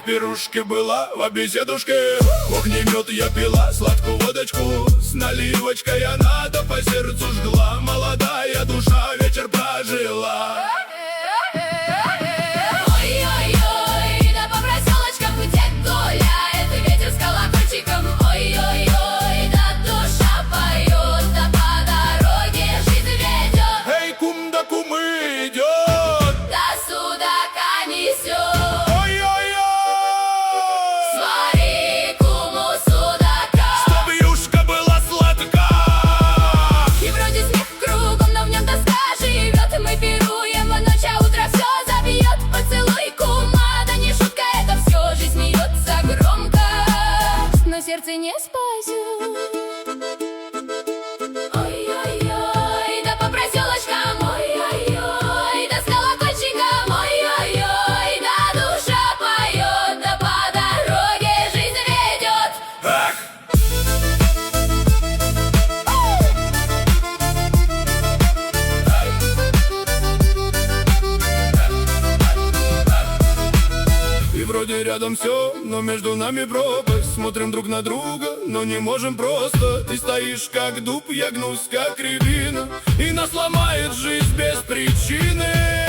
пирушке была в беседушке. Огнемет я пила, сладкую водочку с наливочкой, она да по сердцу жгла. Молодая душа вечер прожила. Ой-ой-ой, да по проселочкам гудеть гуляет ветер с колокольчиком. Ой-ой-ой, да душа поет, да по дороге жизнь ведет. Эй, кум да кумы идет, Да судака несет. ой-ой-ой, Смотри, куму судака. чтоб юшка была сладка. И вроде смех кругом, но в нем тоска живет. И мы пируем в ночь, а утро все забьет. Поцелуй кума, да не шутка, это все. Жизнь смеется громко, но сердце не спасет. Ой-ой-ой, да по проселочкам. Ой-ой-ой, да с колокольчиком. Ой-ой-ой, да душа поет, да по дороге жизнь ведет. Ах! И вроде рядом все, но между нами пропасть. Смотрим друг на друга, но не можем просто. Ты стоишь как дуб, я гнусь как рябина, и нас ломает жизнь без причины.